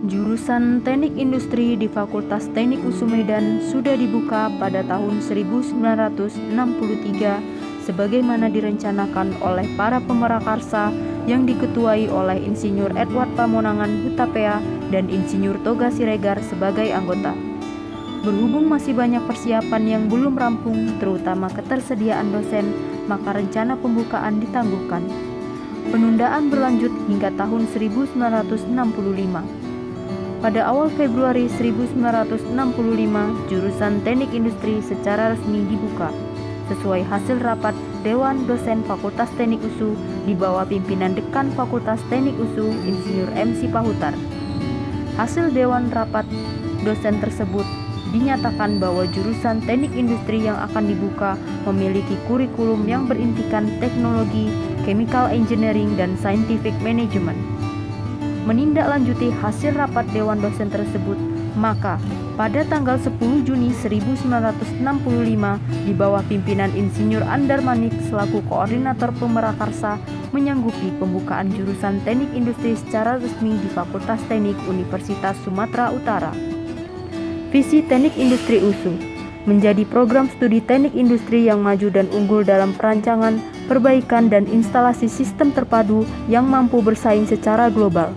Jurusan Teknik Industri di Fakultas Teknik USU Medan sudah dibuka pada tahun 1963 sebagaimana direncanakan oleh para pemerakarsa yang diketuai oleh Insinyur Edward Pamonangan Hutapea dan Insinyur Toga Siregar sebagai anggota. Berhubung masih banyak persiapan yang belum rampung, terutama ketersediaan dosen, maka rencana pembukaan ditangguhkan. Penundaan berlanjut hingga tahun 1965. Pada awal Februari 1965, jurusan Teknik Industri secara resmi dibuka, sesuai hasil rapat Dewan Dosen Fakultas Teknik USU di bawah pimpinan Dekan Fakultas Teknik USU, Insinyur MC Pahutar. Hasil Dewan Rapat Dosen tersebut dinyatakan bahwa jurusan Teknik Industri yang akan dibuka memiliki kurikulum yang berintikan teknologi, chemical engineering, dan scientific management. Menindaklanjuti hasil rapat Dewan Dosen tersebut, maka pada tanggal 10 Juni 1965 di bawah pimpinan Insinyur Andar Manik selaku koordinator pemerakarsa menyanggupi pembukaan jurusan Teknik Industri secara resmi di Fakultas Teknik Universitas Sumatera Utara. Visi Teknik Industri USU menjadi program studi teknik industri yang maju dan unggul dalam perancangan, perbaikan, dan instalasi sistem terpadu yang mampu bersaing secara global.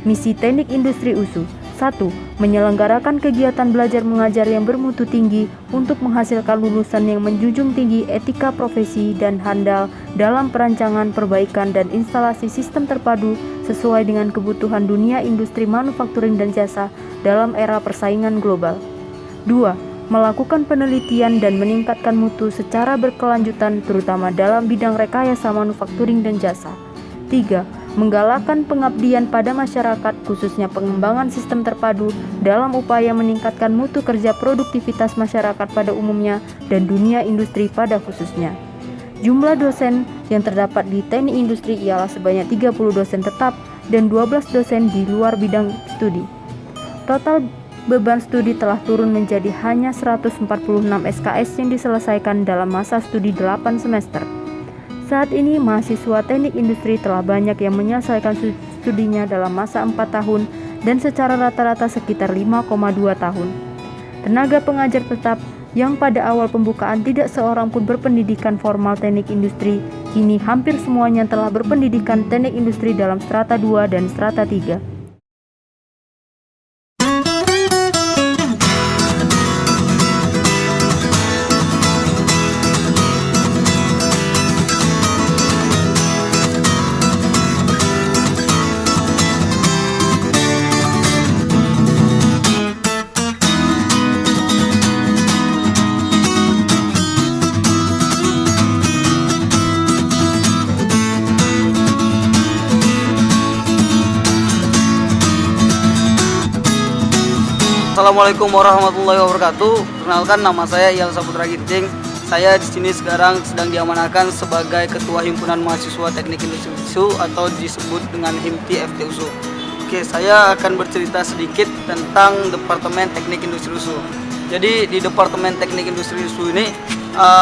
Misi Teknik Industri USU 1. Menyelenggarakan kegiatan belajar mengajar yang bermutu tinggi untuk menghasilkan lulusan yang menjunjung tinggi etika profesi dan handal dalam perancangan, perbaikan, dan instalasi sistem terpadu sesuai dengan kebutuhan dunia industri manufakturing dan jasa dalam era persaingan global. 2. Melakukan penelitian dan meningkatkan mutu secara berkelanjutan terutama dalam bidang rekayasa manufakturing dan jasa. 3. Menggalakkan pengabdian pada masyarakat khususnya pengembangan sistem terpadu dalam upaya meningkatkan mutu kerja produktivitas masyarakat pada umumnya dan dunia industri pada khususnya. Jumlah dosen yang terdapat di Teknik Industri ialah sebanyak 30 dosen tetap dan 12 dosen di luar bidang studi. Total beban studi telah turun menjadi hanya 146 SKS yang diselesaikan dalam masa studi 8 semester. Saat ini mahasiswa Teknik Industri telah banyak yang menyelesaikan studinya dalam masa 4 tahun dan secara rata-rata sekitar 5,2 tahun. Tenaga pengajar tetap yang pada awal pembukaan tidak seorang pun berpendidikan formal Teknik Industri, kini hampir semuanya telah berpendidikan Teknik Industri dalam strata 2 dan strata 3. Assalamualaikum warahmatullahi wabarakatuh. Perkenalkan, nama saya Iyal Saputra Ginting. Saya di sini sekarang sedang diamanahkan sebagai Ketua Himpunan Mahasiswa Teknik Industri USU atau disebut dengan HIMTI FTUSU. Oke, saya akan bercerita sedikit tentang Departemen Teknik Industri USU. Jadi di Departemen Teknik Industri USU ini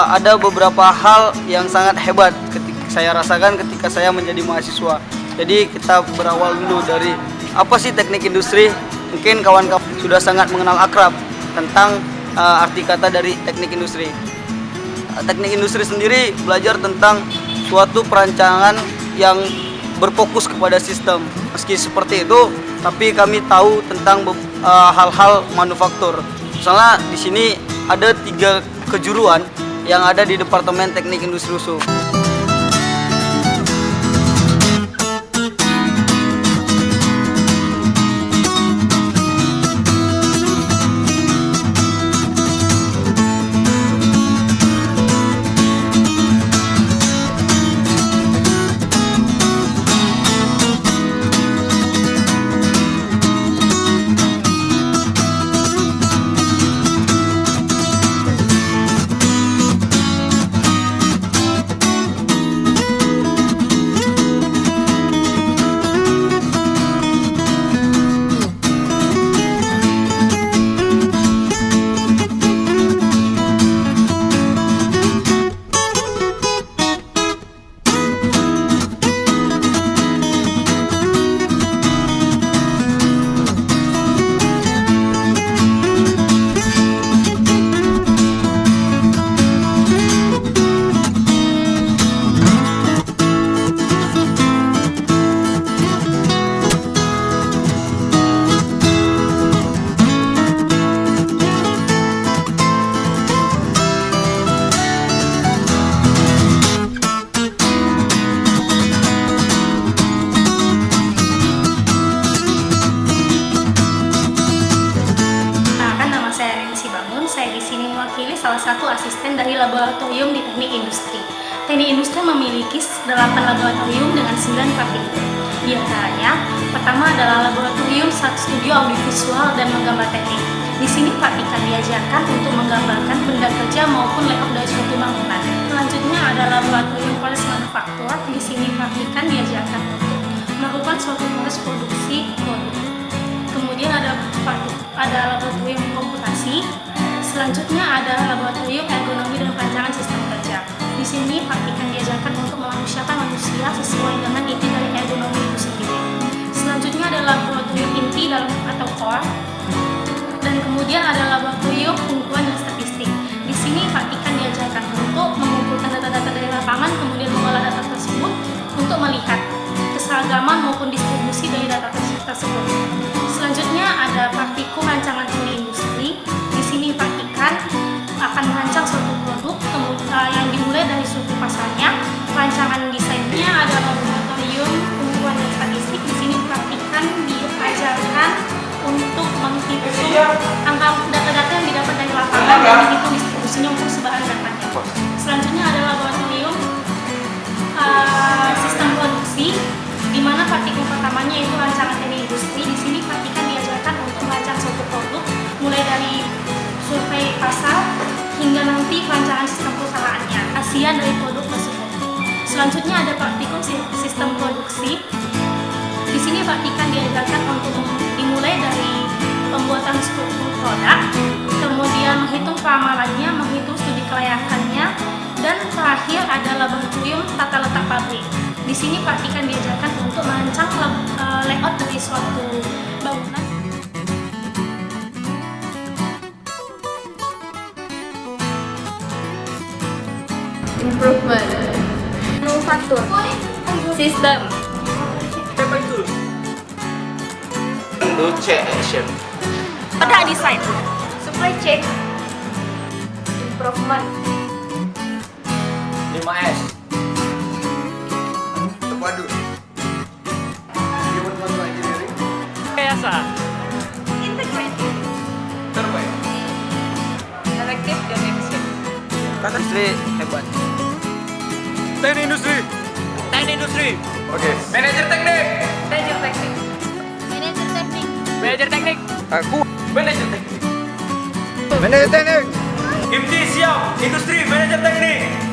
ada beberapa hal yang sangat hebat ketika saya rasakan ketika saya menjadi mahasiswa. Jadi kita berawal dulu dari apa sih teknik industri? Mungkin kawan-kawan sudah sangat mengenal akrab tentang arti kata dari teknik industri. Teknik industri sendiri belajar tentang suatu perancangan yang berfokus kepada sistem. Meski seperti itu, tapi kami tahu tentang hal-hal manufaktur. Misalnya di sini ada 3 kejuruan yang ada di Departemen Teknik Industri USU. bagian dari laboratorium di teknik industri. Teknik industri memiliki 8 laboratorium dengan 9 praktikum. Di antaranya, pertama adalah laboratorium studio audiovisual dan menggambar teknik. Di sini praktikan diajarkan untuk menggambarkan benda kerja maupun layout dari suatu bangunan. Selanjutnya ada laboratorium proses manufaktur. Di sini praktikan diajarkan untuk melakukan suatu proses produksi produk. Kemudian ada laboratorium komputasi. Selanjutnya ada laboratorium ergonomi dan perancangan sistem kerja. Di sini praktikan diajarkan untuk memanusiakan manusia sesuai dengan inti dari ergonomi itu sendiri. Selanjutnya ada laboratorium inti dalam atau core. Dan kemudian ada laboratorium pengumpulan dan statistik. Di sini praktikan diajarkan untuk mengumpulkan data-data dari lapangan, kemudian mengolah data tersebut untuk melihat keseragaman maupun distribusi dari data tersebut. Selanjutnya ada praktikum rancangan teknik industri. Di sini praktikan akan merancang suatu produk yang dimulai dari suatu pasarnya. Rancangan desainnya ada laboratorium pengumpulan dan statistik. Di sini praktikan diajarkan untuk menghitung angka data-data yang didapat dari lapangan dan menghitung distribusinya untuk sebaran datanya. Selanjutnya ada laboratorium sistem produksi, di mana praktikum pertamanya yaitu rancangan teknik industri. Di sini praktikan diajarkan untuk merancang suatu produk mulai dari survei pasar hingga nanti perancangan sistem perusahaannya, hasil dari produk tersebut. Selanjutnya ada praktikum sistem produksi. Di sini praktikan diajarkan untuk dimulai dari pembuatan struktur produk, kemudian menghitung keamalannya, menghitung studi kelayakannya, dan terakhir ada laboratorium tata letak pabrik. Di sini praktikan diajarkan untuk merancang layout dari suatu bangunan. Improvement, manufaktur, sistem, Negotiation, Product design, supply chain, improvement, 5S, Waduh. Human Control Engineering. Biasa, integrated, terbaik, selective dan efficient. Industri hebat. teknik industri, Oke. manajer teknik, Manager teknik, manajer teknik, Aku manajer teknik, manajer teknik. Imti siap, industri, manajer teknik.